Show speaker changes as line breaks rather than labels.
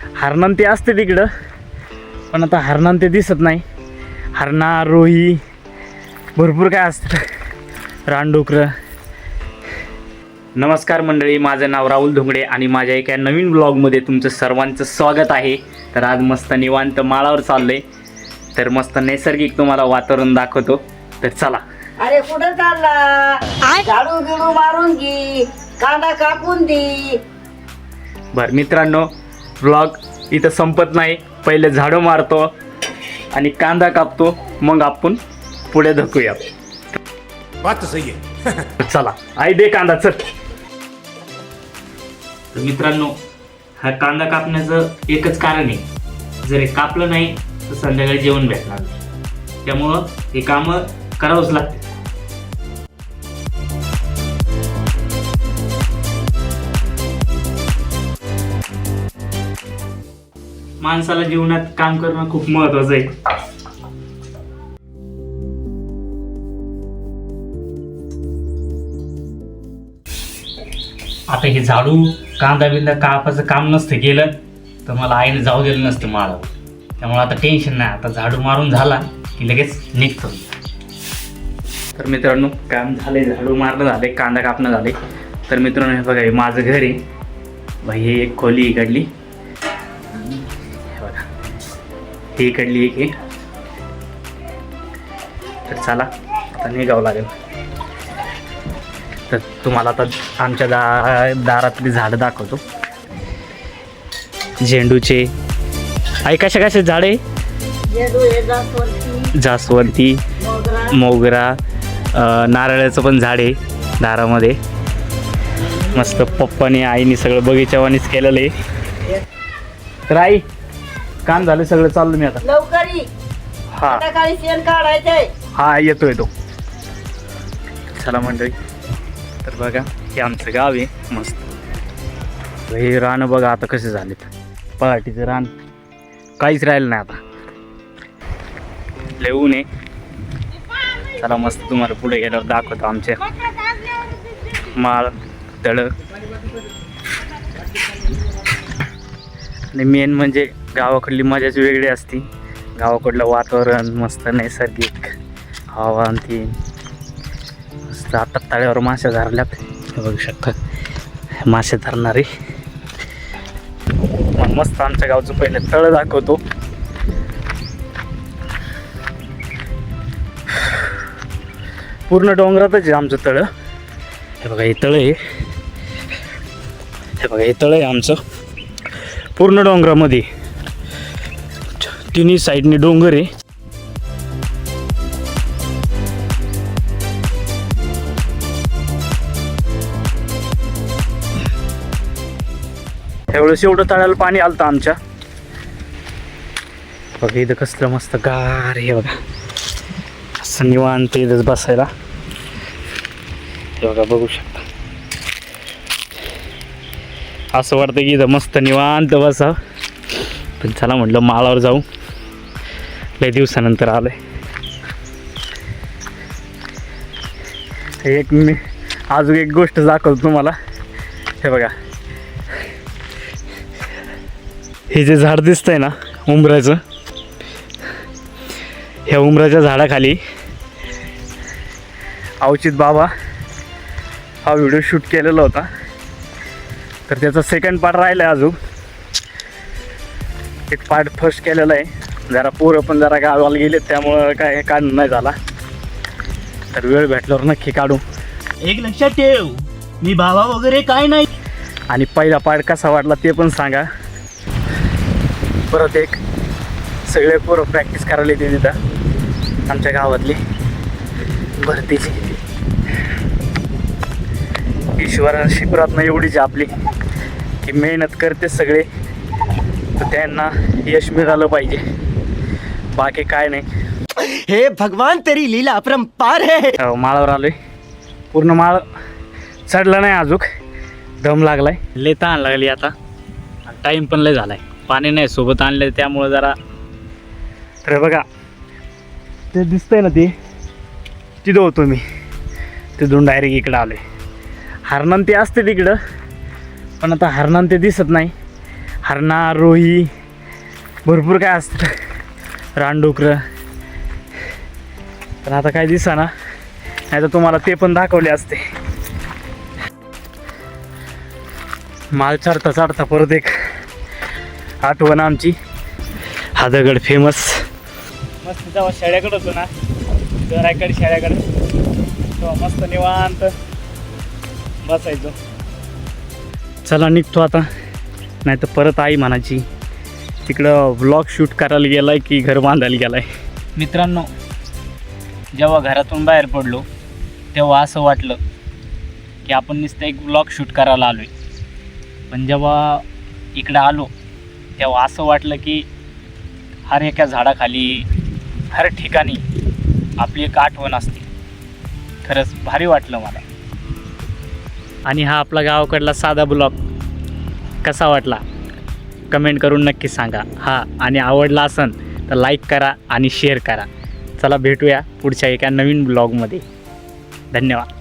हरणं ते असते तिकडं, पण आता हरणं ते दिसत नाही. हरणा, रोही, भरपूर काय असतं, रानडुकरं. नमस्कार मंडळी, माझं नाव राहुल धोंगडे आणि माझ्या एका नवीन ब्लॉगमध्ये तुमचं सर्वांचं स्वागत आहे. तर आज मस्त निवांत माळावर चाललो आहे, तर मस्त नैसर्गिक तुम्हाला वातावरण दाखवतो. तर चला.
अरे कुठं चालला? झाडू बिडू मारून घे, कांदा कापून दे.
बरं मित्रांनो, ब्लॉग इथं संपत नाही. पहिले झाडू मारतो आणि कांदा कापतो, मग आपण पुढे धकूया.
बात सही आहे.
चला, आई दे कांदा, चल. तर मित्रांनो, हा कांदा कापण्याचं एकच कारण आहे, जर हे कापलं नाही तर संध्याकाळी जेवण भेटणार नाही. त्यामुळं हे कामं करावंच लागते. माणसाला जीवनात काम करणं खूप महत्वाचं आहे. आता हे झाडू कांदा बिंदा कापाचं काम नसतं केलं तर मला आईने जाऊ दिलं नसतं माळावर. त्यामुळे आता टेन्शन नाही, आता झाडू मारून झाला की लगेच निघतो. तर मित्रांनो, काम झाले, झाडू मारणं झाले, कांदा कापणं झाले. तर मित्रांनो, हे बघा, हे माझं घर आहे. भाई हे एक खोली इकडली, हे बघा, ही इकडली एक आहे. तर चला, आता निघावं लागेल. तर तुम्हाला आता आमच्या दारातली झाडं दाखवतो. झेंडूचे, आई कशा कशा झाडे?
झेंडू हे जास्वंदी,
जास्वंती,
मोगरा,
मोगरा, नारळाचं पण झाड आहे दारामध्ये. मस्त पप्पाने आईने सगळं बगीचावानीच केलेलं आहे. तर आई, काम झालं सगळं, चाललो मी आता.
लवकर ये.
हा
सकाळी शेण काढायचंय.
हा, येतो. चला मंडळी, तर बघा, हे आमचं गाव आहे मस्त. हे रान बघा आता कसे झालेत. पहाटीचं रान काहीच राहिलं नाही आता, लय ऊन आहे. चला मस्त तुम्हाला पुढे गेल्यावर दाखवतो आमचे माळ, तळं. आणि मेन म्हणजे गावाकडली मजाच वेगळी असते. गावाकडलं वातावरण मस्त नैसर्गिक हवा आणि मस्त. आता तळ्यावर मासे धरल्यात, हे बघू शकता, मासे धरणारे. मग मस्त आमच्या गावचं पहिलं तळं दाखवतो. पूर्ण डोंगरातच आहे आमचं तळं. हे बघा, हे तळं आहे. हे बघा, हे तळं आहे आमचं पूर्ण डोंगरामध्ये. तिन्ही साईडने डोंगर आहे. एवढंच एवढं तळ्याला पाणी आलतं आमच्या. बघा इथं कसलं मस्त गार आहे बघा, असं निवांत इथंच बसायला. हे बघा, बघू शकता, असं वाटतं की इथं मस्त निवांत बसा. पण चला म्हटलं माळावर जाऊ, लय दिवसानंतर आलंय. एक मी अजून एक गोष्ट दाखवतो तुम्हाला. हे बघा, हे जे झाड दिसतंय ना उंबराचं, ह्या उंबराच्या झाडाखाली अवचित बाबा हा व्हिडिओ शूट केलेला होता. तर त्याचा सेकंड पार्ट राहिला आहे अजून. एक पार्ट फर्स्ट केलेला आहे. जरा पोरं पण जरा गावाला गेले, त्यामुळं काय काढून नाही झाला. तर वेळ भेटल्यावर नक्की काढू.
एक लक्षात ठेव, मी बाबा वगैरे काय नाही.
आणि पहिला पार्ट कसा वाटला ते पण सांगा. परत एक सगळे पोरं प्रॅक्टिस करायला येते तिथं आमच्या गावातली भरतीची. ईश्वराची प्रार्थना एवढीच आपली की मेहनत करते सगळे, तर त्यांना यश मिळालं पाहिजे, बाकी काय नाही.
हे भगवान, तेरी लीला अपरंपार है.
माळावर आलोय, पूर्ण माळ चढला नाही अजून, दम लागलाय, लय ताण लागली आता. टाईम पण लय झालाय, पाणी नाही सोबत आणले त्यामुळं जरा. तर बघा, ते दिसतंय ना, ते तिथं होतो मी, तिथून डायरेक्ट इकडं आलोय. हरणं ते असते तिकडं, पण आता हरणं ते दिसत नाही. हरणा रोही भरपूर काय असतं, रानडुकरं. पण आता काय दिसेना, नाही तर तुम्हाला ते पण दाखवले असते. माल चढता चढता परत एक आठवण आमची, हा दगड फेमस. मस्त जेव्हा शेळ्याकडे होतो ना, घराकडे शेळ्याकडे, तेव्हा मस्त निवांत बसायचो. चला निघतो आता, नाही तर परत आई म्हणायची तिकडं व्लॉग शूट करायला गेलाय की घर बांधायला गेलाय. मित्रांनो, जेव्हा घरातून बाहेर पडलो तेव्हा असं वाटलं की आपण नुसतं एक व्लॉग शूट करायला आलो आहे. पण जेव्हा इकडं आलो तेव्हा असं वाटलं की हर एका झाडाखाली, हर ठिकाणी आपली एक आठवण असते. खरंच भारी वाटलं मला. आणि हा आपला गावाकडला साधा ब्लॉग कसा वाटला कमेंट करून नक्की सांगा. हा, आणि आवडला असेल तर लाईक करा आणि शेअर करा. चला भेटूया पुढच्या एका नवीन ब्लॉगमध्ये. धन्यवाद.